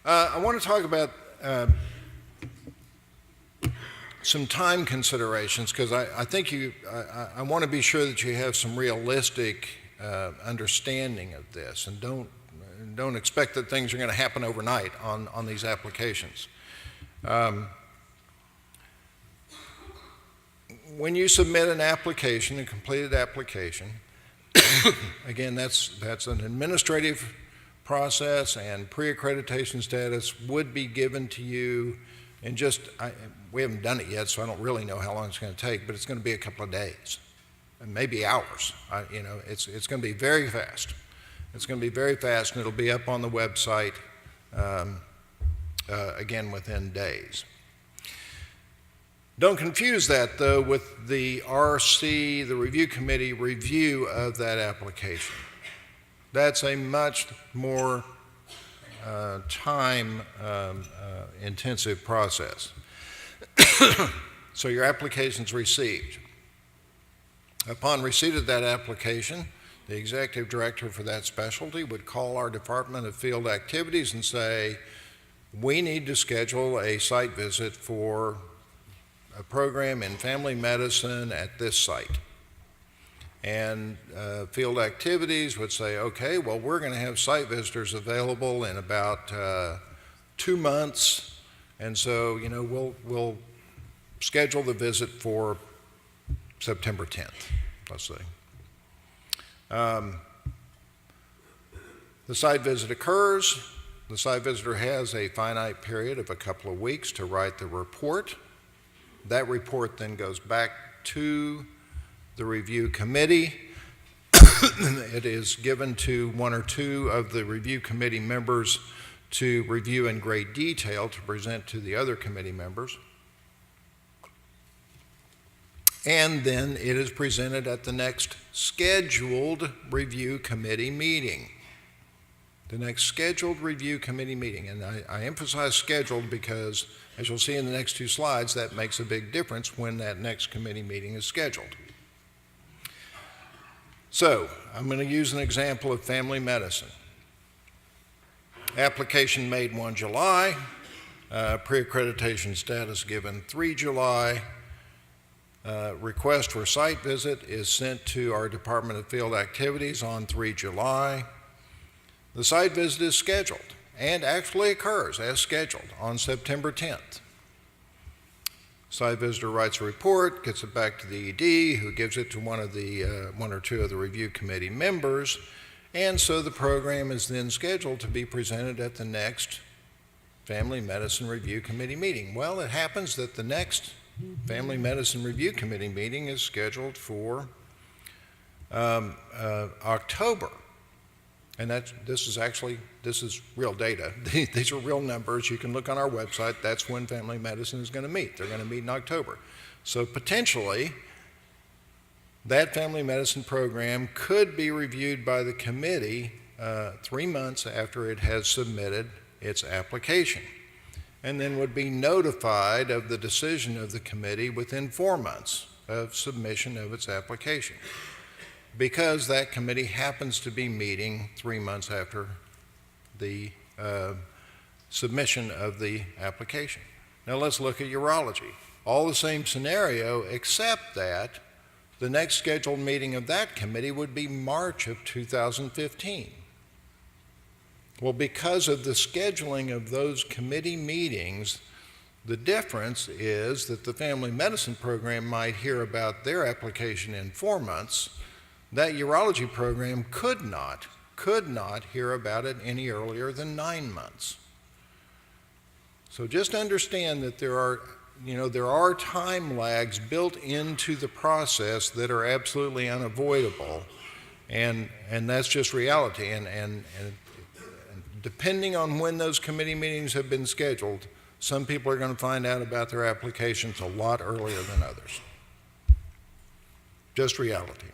I want to talk about some time considerations because I think I want to be sure that you have some realistic understanding of this and don't expect that things are going to happen overnight on these applications. When you submit an application, a completed application, again, that's an administrative process, and pre-accreditation status would be given to you in we haven't done it yet, so I don't really know how long it's going to take, but it's going to be a couple of days, and maybe hours. It's going to be very fast. It's going to be very fast, and it'll be up on the website, again, within days. Don't confuse that, though, with the RC, the review committee review of that application. That's a much more time-intensive process. So your application's received. Upon receipt of that application, the executive director for that specialty would call our Department of Field Activities and say, we need to schedule a site visit for a program in family medicine at this site. And field activities would say, okay, well, we're going to have site visitors available in about 2 months, and so we'll schedule the visit for September 10th, let's say. The site visit occurs. The site visitor has a finite period of a couple of weeks to write the report. That report then goes back to the review committee. It is given to 1 or 2 of the review committee members to review in great detail to present to the other committee members. And then it is presented at the next scheduled review committee meeting. The next scheduled review committee meeting, and I emphasize scheduled because, as you'll see in the next 2 slides, that makes a big difference when that next committee meeting is scheduled. So, I'm going to use an example of family medicine. Application made 1 July, pre-accreditation status given 3 July, request for site visit is sent to our Department of Field Activities on 3 July. The site visit is scheduled and actually occurs as scheduled on September 10th. Site visitor writes a report, gets it back to the ED, who gives it to one or 2 of the review committee members, and so the program is then scheduled to be presented at the next Family Medicine Review Committee meeting. Well, it happens that the next Family Medicine Review Committee meeting is scheduled for October. And this is real data. These are real numbers. You can look on our website. That's when family medicine is going to meet. They're going to meet in October. So potentially, that family medicine program could be reviewed by the committee 3 months after it has submitted its application, and then would be notified of the decision of the committee within 4 months of submission of its application, because that committee happens to be meeting 3 months after the submission of the application. Now let's look at urology. All the same scenario, except that the next scheduled meeting of that committee would be March of 2015. Well, because of the scheduling of those committee meetings, the difference is that the family medicine program might hear about their application in 4 months. That urology program could not hear about it any earlier than 9 months. So just understand that there are time lags built into the process that are absolutely unavoidable, and that's just reality. And depending on when those committee meetings have been scheduled, some people are going to find out about their applications a lot earlier than others. Just reality.